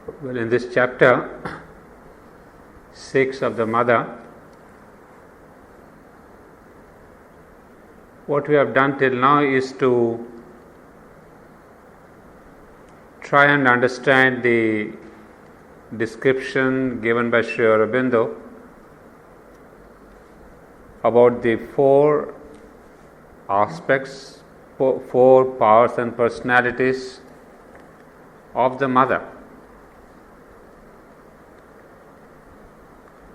Well, in this chapter 6 of the Mother, what we have done till now is to try and understand the description given by Sri Aurobindo about the four aspects, four powers and personalities of the Mother.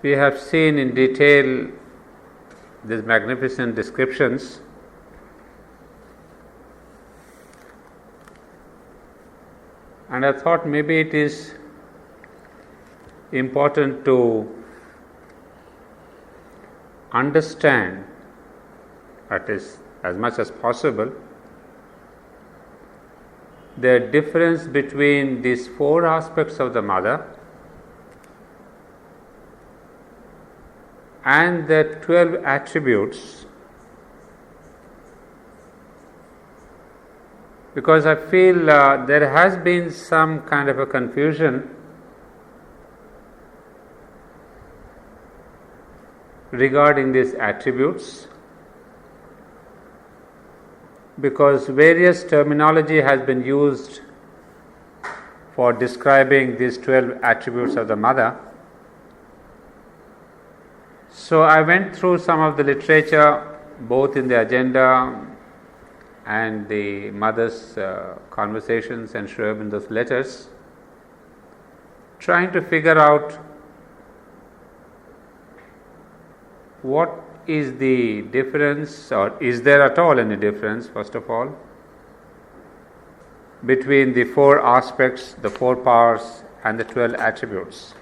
We have seen in detail these magnificent descriptions, and I thought maybe it is important to understand, at least as much as possible, the difference between these four aspects of the Mother and the 12 attributes, because I feel there has been some kind of a confusion regarding these attributes, because various terminology has been used for describing these 12 attributes of the Mother. So I went through some of the literature, both in the agenda and the Mother's conversations and Sri Aurobindo's letters, trying to figure out what is the difference, or is there at all any difference, first of all, between the four aspects, the four powers and the 12 attributes.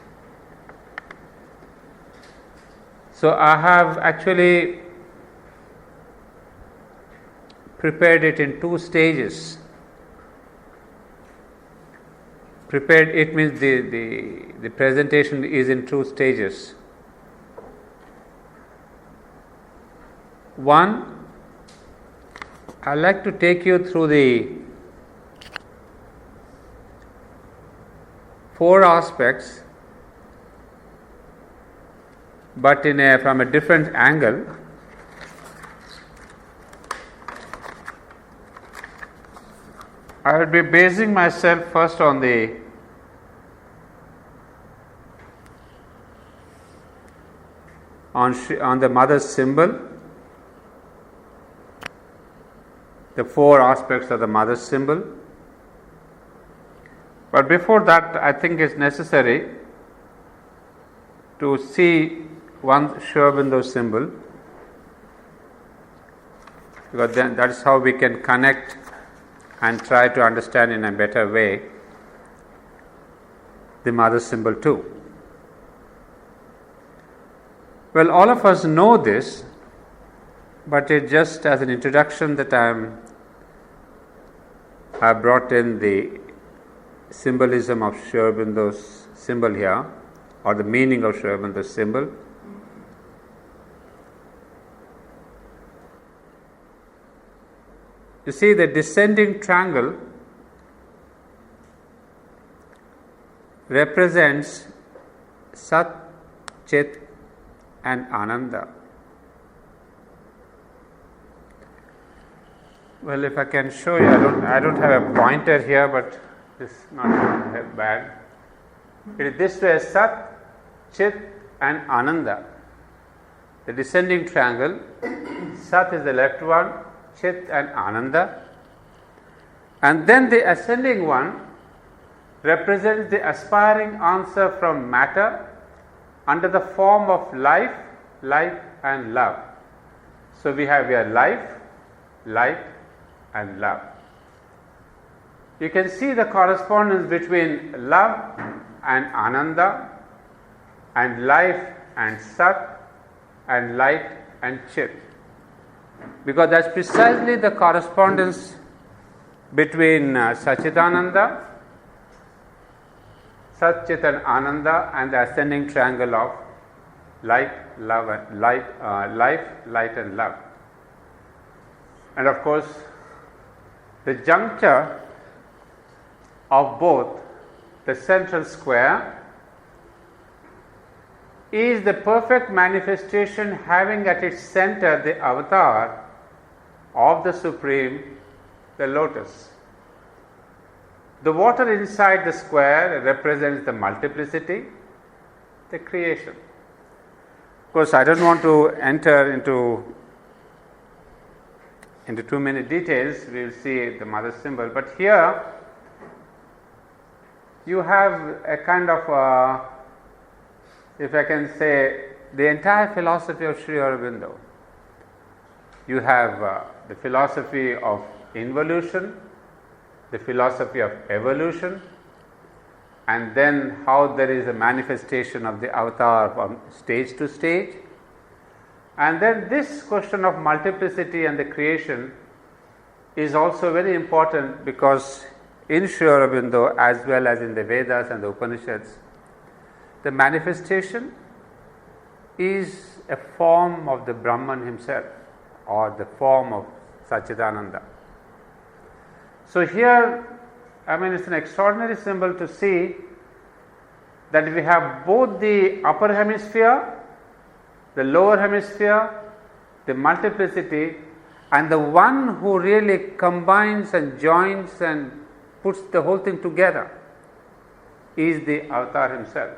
So I have actually prepared it in two stages. Prepared, it means the presentation is in two stages. One, I like to take you through the four aspects, but from a different angle. I will be basing myself first on the Mother's symbol, the four aspects of the Mother's symbol. But before that, I think it's necessary to see one Sri Aurobindo symbol, because then that is how we can connect and try to understand in a better way the Mother symbol too. Well, all of us know this, but it just as an introduction that I have brought in the symbolism of Sri Aurobindo's symbol here, or the meaning of Sri Aurobindo's symbol. You see, the descending triangle represents Sat, Chit and Ananda. Well, if I can show you, I don't have a pointer here, but this is not bad. It is this way: Sat, Chit and Ananda. The descending triangle, Sat is the left one, Chit and Ananda, and then the ascending one represents the aspiring answer from matter under the form of life, light and love. So we have here life, light and love. You can see the correspondence between love and Ananda, and life and Sat, and light and Chit, because that's precisely the correspondence between Satchidananda, Sat, Chit and Ananda, and the ascending triangle of light, love, and life, light and love. And of course, the juncture of both, the central square, is the perfect manifestation having at its center the avatar of the Supreme, the lotus. The water inside the square represents the multiplicity, the creation. Of course, I don't want to enter into too many details. We will see the mother symbol, but here you have a kind of, if I can say, the entire philosophy of Sri Aurobindo. You have the philosophy of involution, the philosophy of evolution, and then how there is a manifestation of the avatar from stage to stage. And then this question of multiplicity and the creation is also very important, because in Sri Aurobindo as well as in the Vedas and the Upanishads, the manifestation is a form of the Brahman himself, or the form of Satchidananda. So here, it's an extraordinary symbol to see that we have both the upper hemisphere, the lower hemisphere, the multiplicity, and the one who really combines and joins and puts the whole thing together is the avatar himself.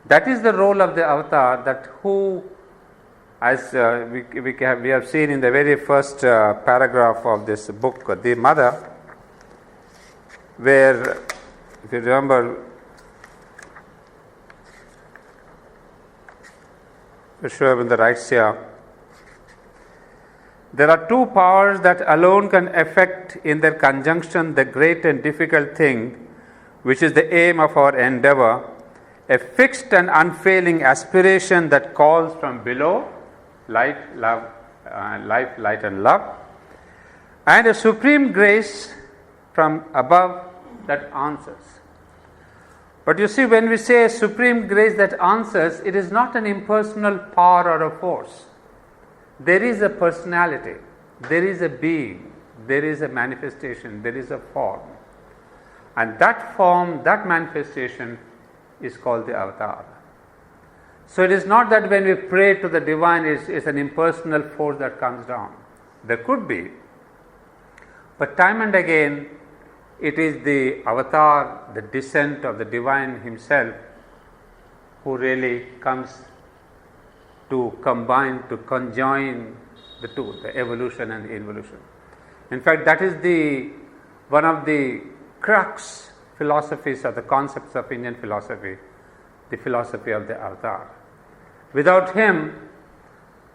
That is the role of the avatar, that who, as we have seen in the very first paragraph of this book, The Mother, where, if you remember, Sri Aurobindo writes here, there are two powers that alone can effect in their conjunction the great and difficult thing, which is the aim of our endeavor, a fixed and unfailing aspiration that calls from below, life, light and love, and a supreme grace from above that answers. But you see, when we say a supreme grace that answers, it is not an impersonal power or a force. There is a personality, there is a being, there is a manifestation, there is a form. And that form, that manifestation is called the avatar. So it is not that when we pray to the divine, it's an impersonal force that comes down. There could be. But time and again, it is the avatar, the descent of the divine himself, who really comes to combine, to conjoin the two, the evolution and the involution. In fact, that is one of the crux philosophies or the concepts of Indian philosophy, the philosophy of the avatar. Without him,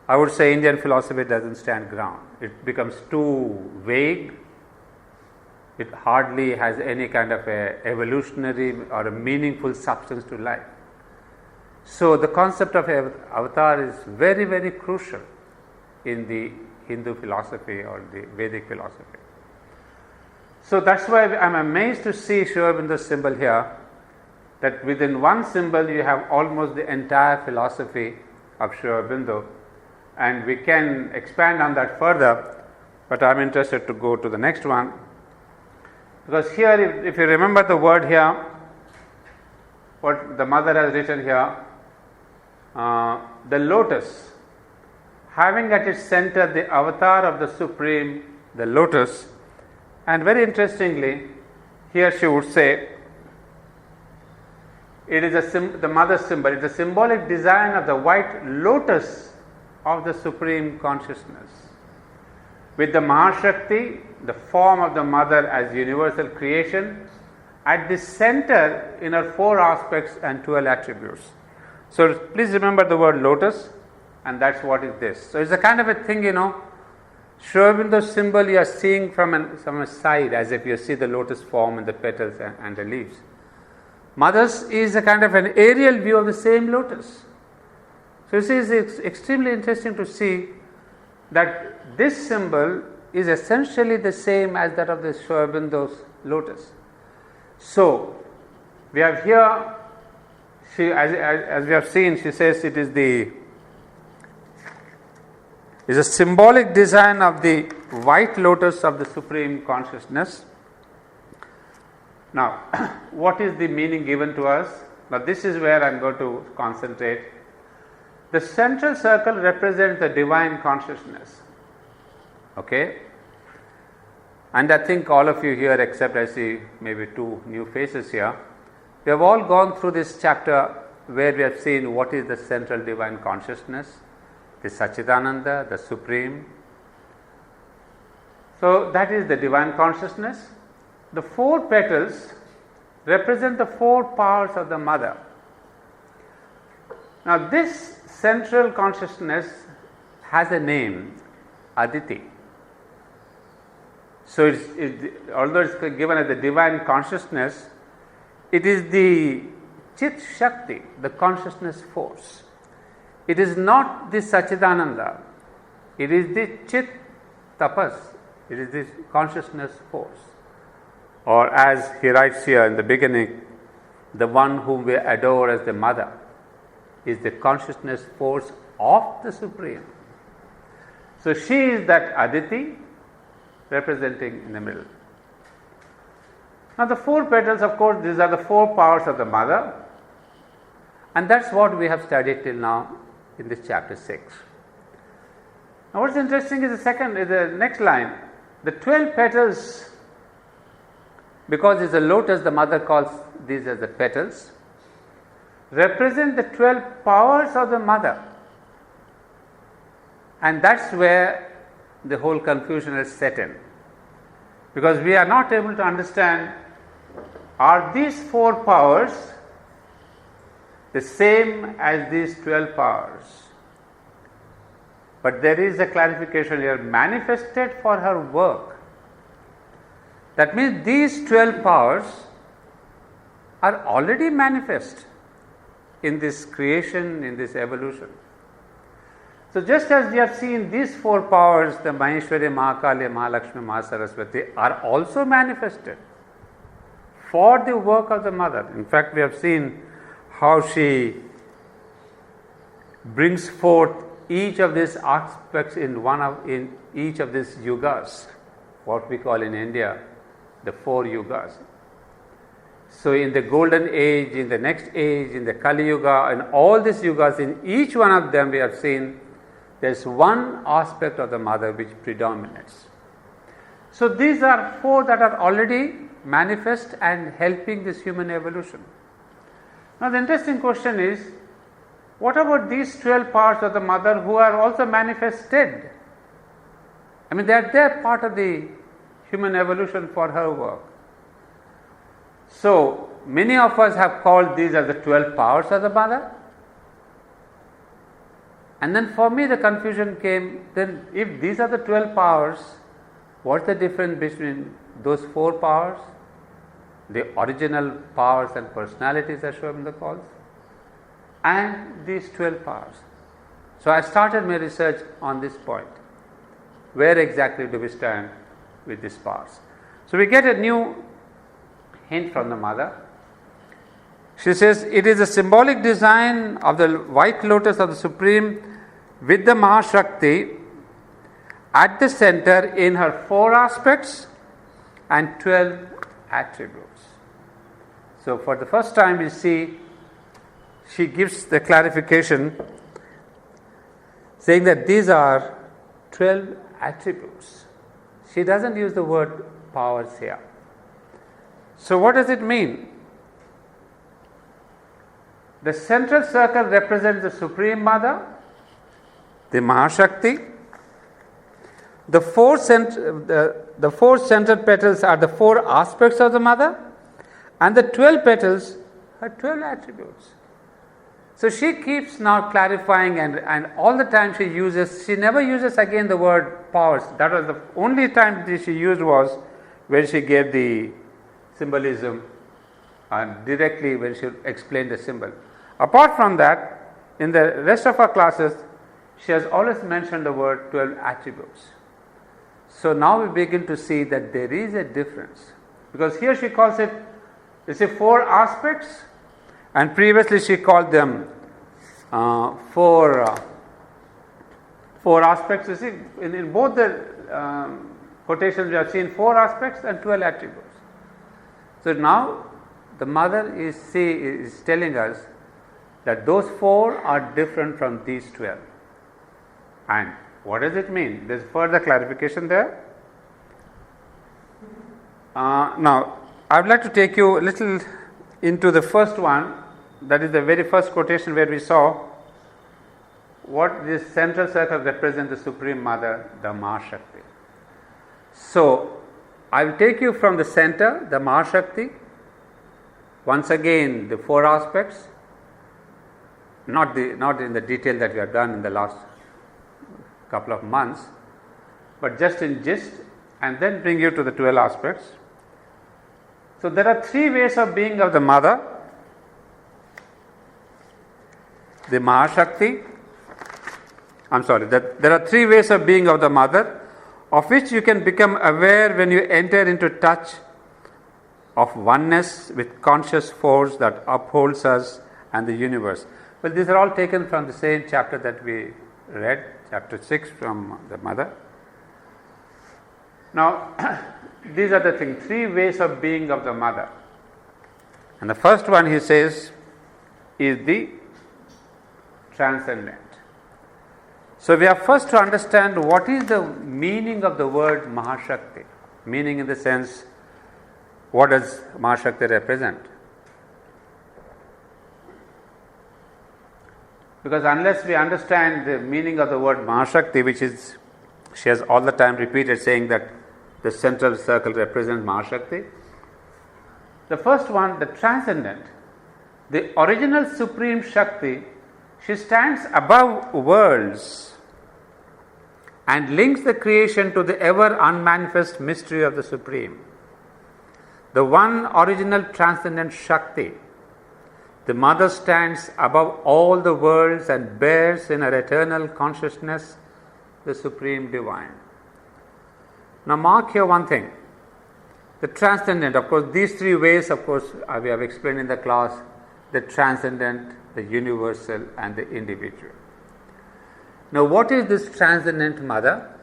I would say Indian philosophy doesn't stand ground. It becomes too vague. It hardly has any kind of a evolutionary or a meaningful substance to life. So the concept of avatar is very, very crucial in the Hindu philosophy or the Vedic philosophy. So that's why I'm amazed to see Sri Aurobindo's symbol here, that within one symbol you have almost the entire philosophy of Sri Aurobindo, and we can expand on that further, but I'm interested to go to the next one. Because here, if you remember the word here, what the mother has written here, the lotus, having at its center the avatar of the Supreme, the lotus, and very interestingly, here she would say, it is the mother symbol, it is a symbolic design of the white lotus of the Supreme Consciousness. With the Mahashakti, the form of the mother as universal creation, at the center in her four aspects and 12 attributes. So please remember the word lotus, and that's what is this. So it's a kind of a thing, Sri Aurobindo's symbol you are seeing from a side, as if you see the lotus form and the petals and the leaves. Mother's is a kind of an aerial view of the same lotus. So you see, it's extremely interesting to see that this symbol is essentially the same as that of the Sri Aurobindo's lotus. So we have here, as we have seen, she says it is a symbolic design of the white lotus of the Supreme Consciousness. Now, what is the meaning given to us? Now, this is where I am going to concentrate. The central circle represents the divine consciousness. Okay? And I think all of you here, except I see maybe 2 new faces here, we have all gone through this chapter where we have seen what is the central divine consciousness, the Satchidananda, the Supreme. So, that is the divine consciousness. The 4 petals represent the 4 powers of the mother. Now, this central consciousness has a name, Aditi. So, although it's given as the divine consciousness, it is the Chit Shakti, the consciousness force. It is not the Satchidananda, it is the Chit Tapas, it is the consciousness force. Or as he writes here in the beginning, the one whom we adore as the mother is the consciousness force of the Supreme. So she is that Aditi representing in the middle. Now the 4 petals, of course, these are the 4 powers of the mother, and that's what we have studied till now in this chapter 6. Now what's interesting is the next line. The 12 petals, because it's a lotus, the mother calls these as the petals, represent the 12 powers of the mother. And that's where the whole confusion is set in. Because we are not able to understand, are these 4 powers the same as these 12 powers? But there is a clarification here, manifested for her work. That means these 12 powers are already manifest in this creation, in this evolution. So just as we have seen these 4 powers, the Maheshwari, Mahakali, Mahalakshmi, Mahasaraswati, are also manifested for the work of the mother. In fact, we have seen how she brings forth each of these aspects in each of these yugas, what we call in India the 4 yugas. So in the golden age, in the next age, in the Kali Yuga, in all these yugas, in each one of them we have seen there is one aspect of the mother which predominates. So these are 4 that are already manifest and helping this human evolution. Now the interesting question is, what about these 12 parts of the mother who are also manifested? I mean, they are part of the human evolution for her work. So many of us have called these as the 12 powers of the mother. And then for me the confusion came, then if these are the 12 powers, what's the difference between those 4 powers, the original powers and personalities as shown in the calls, and these 12 powers? So I started my research on this point. Where exactly do we stand with these powers? So we get a new hint from the mother. She says, it is a symbolic design of the white lotus of the Supreme with the Mahashakti at the center in her 4 aspects and 12 attributes. So for the first time we see she gives the clarification saying that these are 12 attributes. She doesn't use the word powers here. So what does it mean? The central circle represents the Supreme Mother, the Mahashakti. The 4 central petals are the 4 aspects of the Mother, and the 12 petals are 12 attributes. So she keeps now clarifying, and all the time she never uses again the word powers. That was the only time that she used was when she gave the symbolism and directly when she explained the symbol. Apart from that, in the rest of her classes, she has always mentioned the word 12 attributes. So now we begin to see that there is a difference, because here she calls it, 4 aspects, and previously she called them 4 aspects. You see, in both the quotations we have seen 4 aspects and 12 attributes. So now the mother is telling us that those 4 are different from these 12. And what does it mean? There's further clarification there. Now, I would like to take you a little into the first one, that is the very first quotation where we saw what this central circle represents the Supreme Mother, the Mahashakti. So, I will take you from the center, the Mahashakti, once again the 4 aspects, not in the detail that we have done in the last couple of months, but just in gist, and then bring you to the 12 aspects. So there are 3 ways of being of the mother: the Mahashakti. There are 3 ways of being of the mother, of which you can become aware when you enter into touch of oneness with conscious force that upholds us and the universe. Well, these are all taken from the same chapter that we read, chapter 6 from the mother. Now, these are the things, 3 ways of being of the mother. And the first one, he says, is the transcendent. So we have first to understand what is the meaning of the word Mahashakti. Meaning in the sense, what does Mahashakti represent? Because unless we understand the meaning of the word Mahashakti, which is, she has all the time repeated saying that the central circle represents Mahashakti. The first one, the transcendent, the original Supreme Shakti, she stands above worlds and links the creation to the ever unmanifest mystery of the Supreme. The one original transcendent Shakti, the mother stands above all the worlds and bears in her eternal consciousness the Supreme Divine. Now mark here one thing. The transcendent, of course, these 3 ways, of course, we have explained in the class: the transcendent, the universal, and the individual. Now, what is this transcendent mother?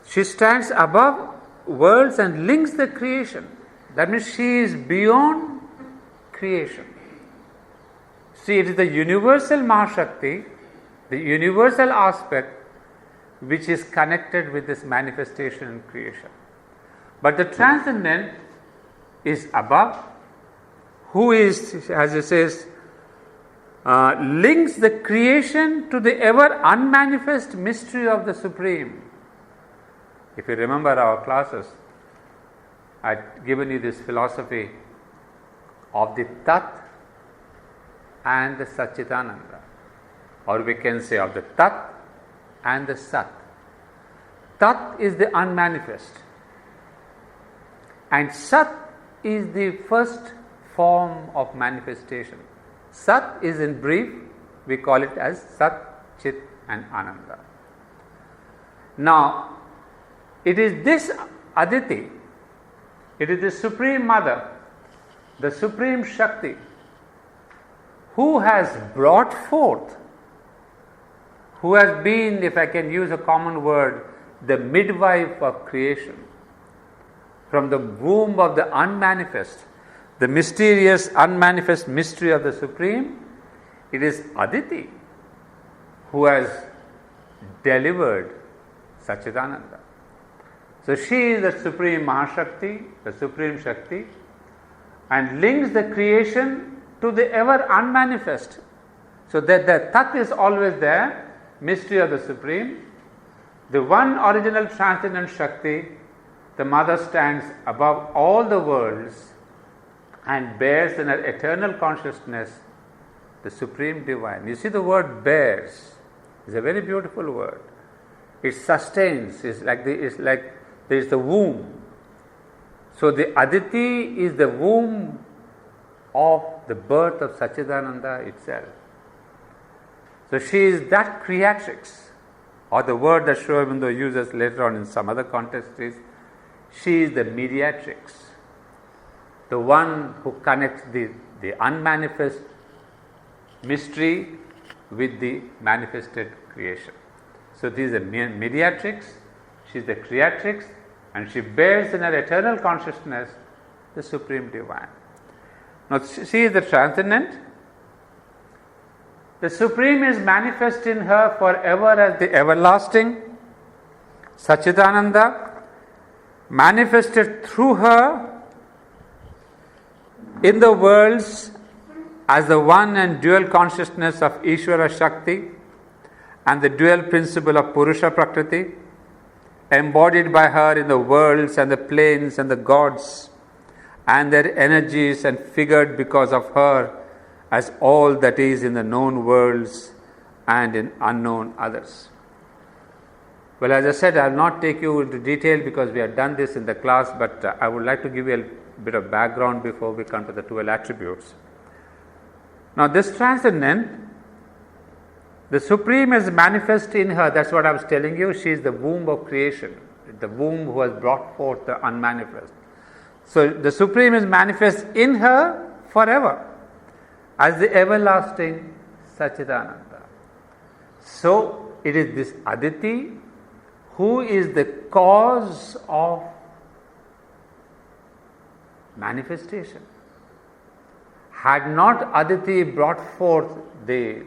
She stands above worlds and links the creation. That means she is beyond creation. See, it is the universal Mahashakti, the universal aspect, which is connected with this manifestation and creation. But the transcendent is above, who is, as it says, links the creation to the ever unmanifest mystery of the Supreme. If you remember our classes, I had given you this philosophy of the Tat and the Satchitananda, or we can say of the Tat and the Sat. Tat is the unmanifest, and Sat is the first form of manifestation. Sat is, in brief, we call it as Sat, Chit and Ananda. Now, it is this Aditi, it is the Supreme Mother, the Supreme Shakti, who has brought forth, who has been, if I can use a common word, the midwife of creation. From the womb of the unmanifest, the mysterious unmanifest mystery of the Supreme, it is Aditi who has delivered Satchidananda. So she is the Supreme Mahashakti, the Supreme Shakti, and links the creation to the ever unmanifest. So that the Tat is always there, mystery of the Supreme. The one original transcendent Shakti, the mother stands above all the worlds and bears in her eternal consciousness the Supreme Divine. You see, the word bears is a very beautiful word. It sustains, it's like there is the womb. So the Aditi is the womb of the birth of Satchidananda itself. So she is that creatrix, or the word that Sri Aurobindo uses later on in some other context is, she is the mediatrix, the one who connects the unmanifest mystery with the manifested creation. So this is a mediatrix, she is the creatrix, and she bears in her eternal consciousness the Supreme Divine. Now she is the transcendent. The Supreme is manifest in her forever as the everlasting Satchidananda, manifested through her in the worlds as the one and dual consciousness of Ishvara Shakti and the dual principle of Purusha Prakriti, embodied by her in the worlds and the planes and the gods and their energies, and figured because of her as all that is in the known worlds and in unknown others. Well, as I said, I will not take you into detail because we have done this in the class, but I would like to give you a bit of background before we come to the 12 attributes. Now, this transcendent, the Supreme is manifest in her. That's what I was telling you. She is the womb of creation, the womb who has brought forth the unmanifest. So, the Supreme is manifest in her forever as the everlasting Satchidananda. So, it is this Aditi who is the cause of manifestation. Had not Aditi brought forth the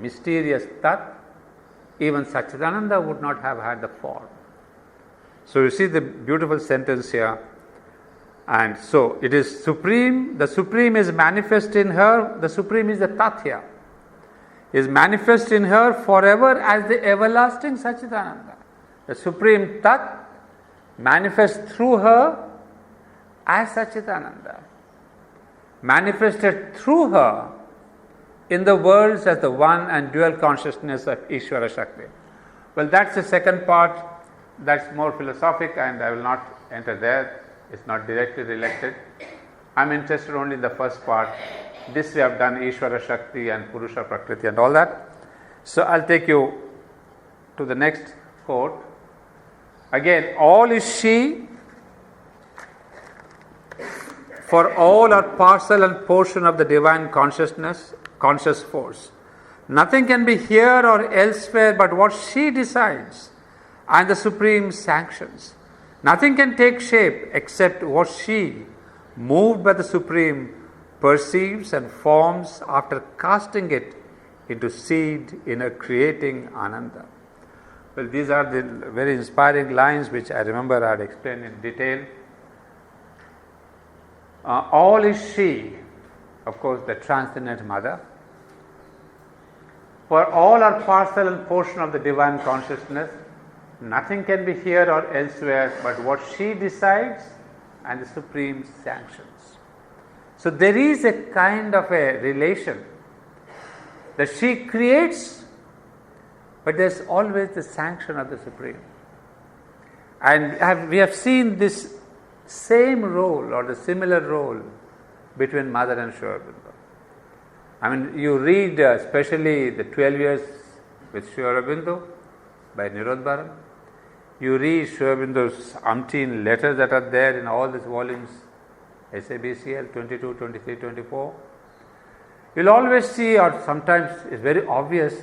mysterious Tat, even Satchidananda would not have had the form. So you see the beautiful sentence here. And so it is Supreme, the Supreme is manifest in her, the Supreme is the Tat here, is manifest in her forever as the everlasting Satchidananda. The Supreme Tat manifests through her as Satchidananda, manifested through her in the worlds as the one and dual consciousness of Ishvara Shakti. Well, that's the second part, that's more philosophic, and I will not enter there. It's not directly related. I'm interested only in the first part. This we have done Ishvara Shakti and Purusha Prakriti and all that. So I'll take you to the next quote. Again, all is she, for all are parcel and portion of the divine consciousness, conscious force. Nothing can be here or elsewhere but what she decides and the Supreme sanctions. Nothing can take shape except what she, moved by the Supreme, perceives and forms after casting it into seed in a creating Ananda. Well, these are the very inspiring lines which I remember I had explained in detail. All is she, of course, the transcendent Mother. For all are parcel and portion of the divine consciousness. Nothing can be here or elsewhere but what she decides and the Supreme sanctions. So there is a kind of a relation that she creates, but there's always the sanction of the Supreme. And we have seen this same role or the similar role between Mother and Sri Aurobindo. I mean, you read especially the 12 years with Sri Aurobindo by Nirodharan. You read Sri Aurobindo's umpteen letters that are there in all these volumes, SABCL 22, 23, 24. You'll always see, or sometimes it's very obvious,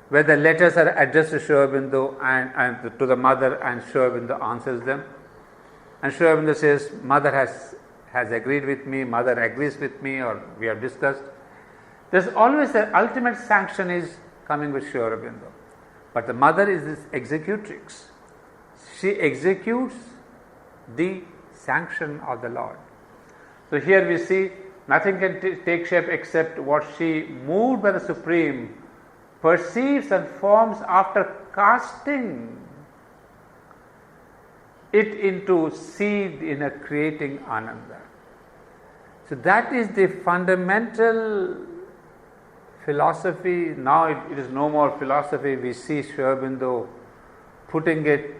where the letters are addressed to Sri Aurobindo and to the Mother, and Sri Aurobindo answers them. And Sri Aurobindo says, Mother has agreed with me, Mother agrees with me, or we have discussed. There's always the ultimate sanction is coming with Sri Aurobindo. But the Mother is this executrix. She executes the sanction of the Lord. So here we see nothing can take shape except what she, moved by the Supreme, perceives and forms after casting it into seed in a creating Ananda. So that is the fundamental philosophy. Now it is no more philosophy. We see Sri Aurobindo putting it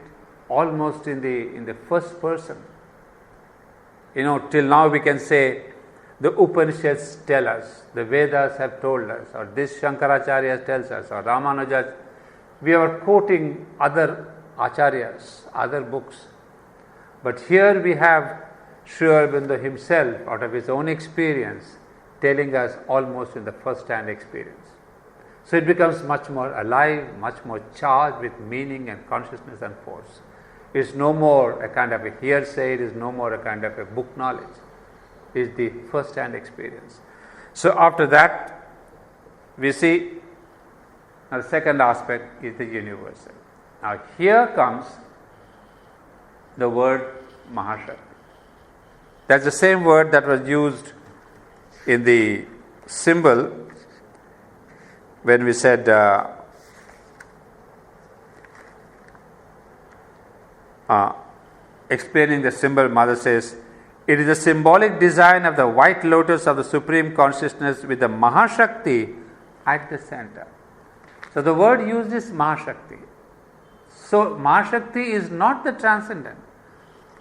almost in the first person. Till now we can say the Upanishads tell us, the Vedas have told us, or this Shankaracharya tells us, or Ramanuja. We are quoting other acharyas, other books. But here we have Sri Aurobindo himself, out of his own experience, telling us almost in the first-hand experience. So it becomes much more alive, much more charged with meaning and consciousness and force. It's no more a kind of a hearsay, it is no more a kind of a book knowledge. It is the first-hand experience. So after that, we see now the second aspect is the universal. Now here comes the word Mahashakti. That's the same word that was used in the symbol when we said explaining the symbol, Mother says, it is a symbolic design of the white lotus of the Supreme Consciousness with the Mahashakti at the center. So the word used is Mahashakti. So Mahashakti is not the transcendent.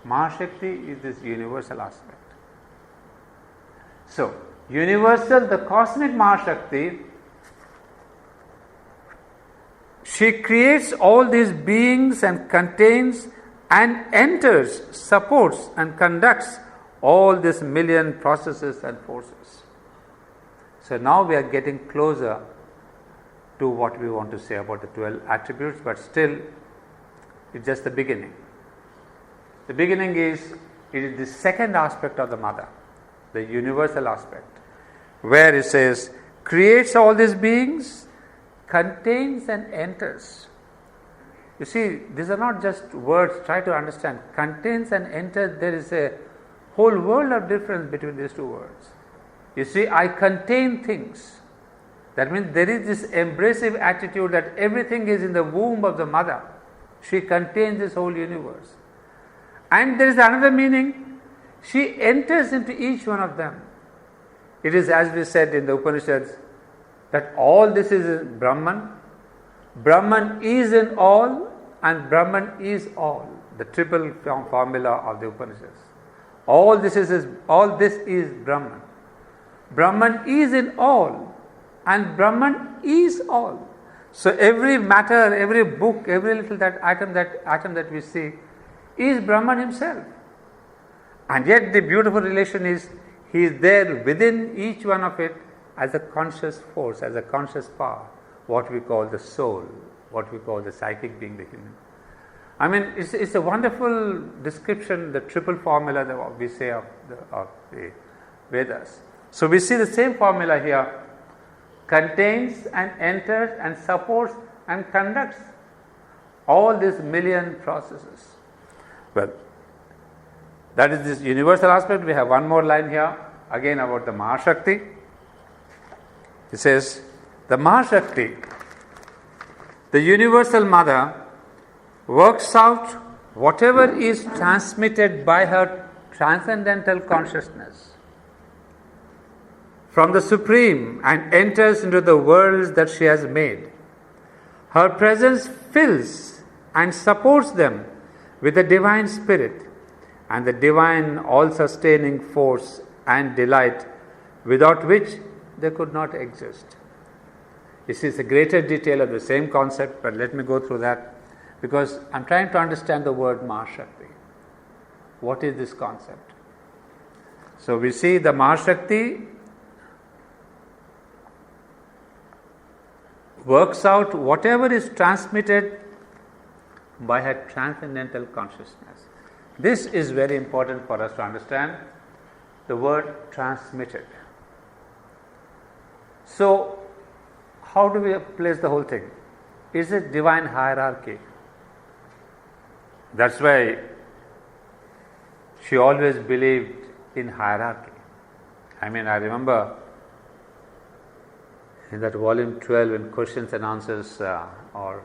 Mahashakti is this universal aspect. So, universal, the cosmic Mahashakti, she creates all these beings and contains and enters, supports and conducts all these million processes and forces. So now we are getting closer to what we want to say about the 12 attributes, but still it's just the beginning. The beginning is, it is the second aspect of the Mother, the universal aspect, where it says, creates all these beings, contains and enters. You see, these are not just words, try to understand. Contains and enters, there is a whole world of difference between these two words. You see, I contain things. That means there is this embracive attitude that everything is in the womb of the Mother. She contains this whole universe. And there is another meaning, she enters into each one of them. It is as we said in the Upanishads, that all this is Brahman. Brahman is in all and Brahman is all. The triple formula of the Upanishads. All this is Brahman. Brahman is in all and Brahman is all. So every matter, every book, every little atom that we see is Brahman himself. And yet the beautiful relation is, he is there within each one of it as a conscious force, as a conscious power, what we call the soul, what we call the psychic being, the human. I mean, it's a wonderful description, the triple formula that we say of the Vedas. So we see the same formula here, contains and enters and supports and conducts all these million processes. Well, that is this universal aspect. We have one more line here, again about the Mahashakti. It says, the Mahashakti, the universal Mother, works out whatever is transmitted by her transcendental consciousness from the Supreme and enters into the worlds that she has made. Her presence fills and supports them with the divine spirit and the divine all-sustaining force and delight without which they could not exist. This is a greater detail of the same concept, but let me go through that because I'm trying to understand the word Mahashakti. What is this concept? So we see the Mahashakti works out whatever is transmitted by her transcendental consciousness. This is very important for us to understand the word transmitted. So, how do we place the whole thing? Is it divine hierarchy? That's why she always believed in hierarchy. I mean, I remember in that volume 12 in questions and answers or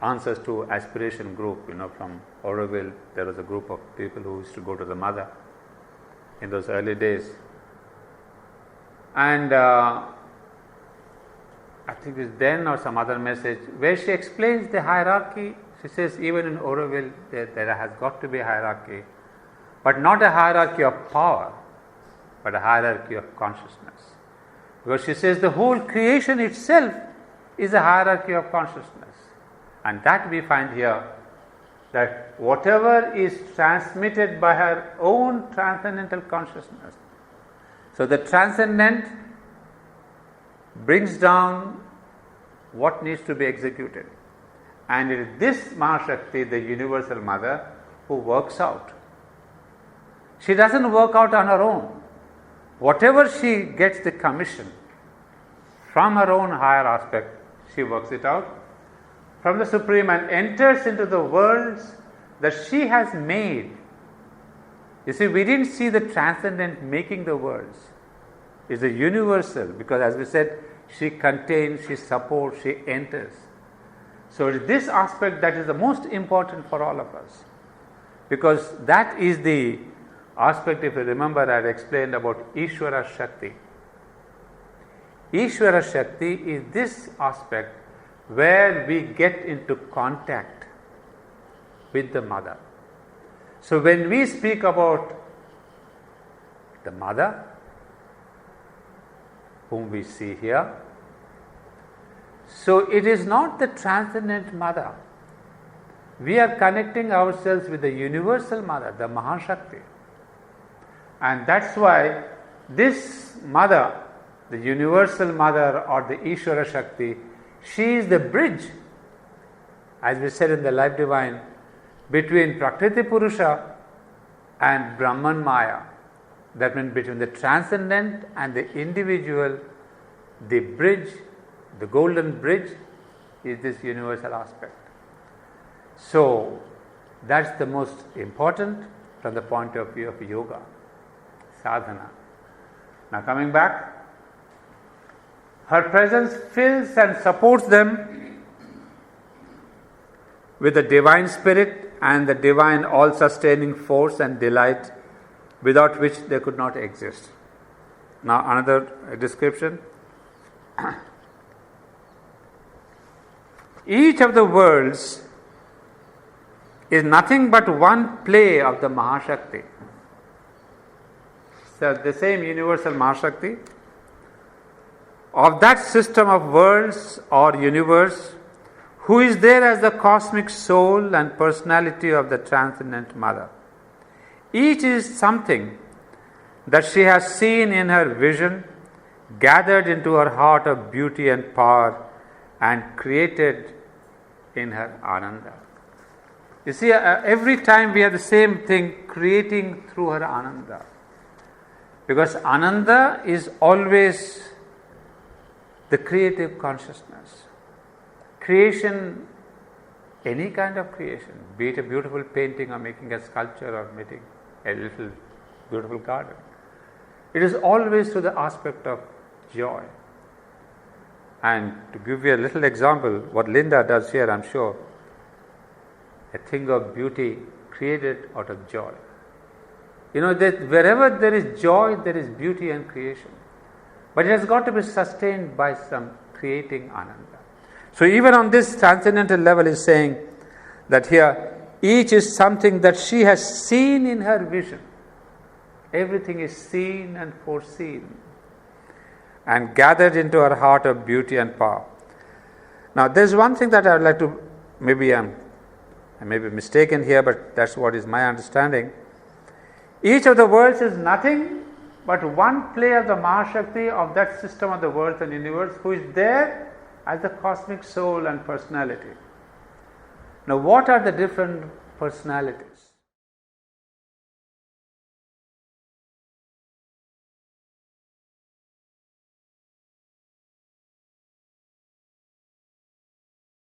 answers to aspiration group, from Oroville, there was a group of people who used to go to the Mother in those early days. And I think it's then or some other message where she explains the hierarchy. She says even in Oroville there has got to be a hierarchy, but not a hierarchy of power, but a hierarchy of consciousness. Because she says the whole creation itself is a hierarchy of consciousness. And that we find here, that whatever is transmitted by her own transcendental consciousness. So the transcendent brings down what needs to be executed. And it is this Mahashakti, the universal mother, who works out. She doesn't work out on her own. Whatever she gets the commission from her own higher aspect, she works it out from the Supreme and enters into the worlds that she has made. You see, we didn't see the transcendent making the worlds. It's the universal, because as we said, she contains, she supports, she enters. So it is this aspect that is the most important for all of us, because that is the aspect, if you remember, I had explained about Ishvara Shakti. Ishvara Shakti is this aspect where we get into contact with the mother. So when we speak about the mother, whom we see here, so it is not the transcendent mother. We are connecting ourselves with the universal mother, the Mahashakti. And that's why this mother, the universal mother or the Ishvara Shakti, she is the bridge, as we said in the Life Divine, between Prakriti Purusha and Brahman Maya. That means between the transcendent and the individual, the bridge, the golden bridge is this universal aspect. So that's the most important from the point of view of yoga, sadhana. Now coming back, her presence fills and supports them with the divine spirit and the divine all-sustaining force and delight, without which they could not exist. Now another description. Each of the worlds is nothing but one play of the Mahashakti. So the same universal Mahashakti, of that system of worlds or universe, who is there as the cosmic soul and personality of the transcendent mother. Each is something that she has seen in her vision, gathered into her heart of beauty and power, and created in her Ananda. You see, every time we have the same thing, creating through her Ananda. Because Ananda is always the creative consciousness. Creation, any kind of creation, be it a beautiful painting or making a sculpture or making a little beautiful garden, it is always to the aspect of joy. And to give you a little example, what Linda does here, I'm sure, a thing of beauty created out of joy. You know that wherever there is joy, there is beauty and creation. But it has got to be sustained by some creating Ananda. So even on this transcendental level is saying that here, each is something that she has seen in her vision. Everything is seen and foreseen and gathered into her heart of beauty and power. Now there's one thing that I would like to, maybe I may be mistaken here, but that's what is my understanding. Each of the worlds is nothing but one play of the Mahashakti of that system of the worlds and universe, who is there as the cosmic soul and personality. Now what are the different personalities?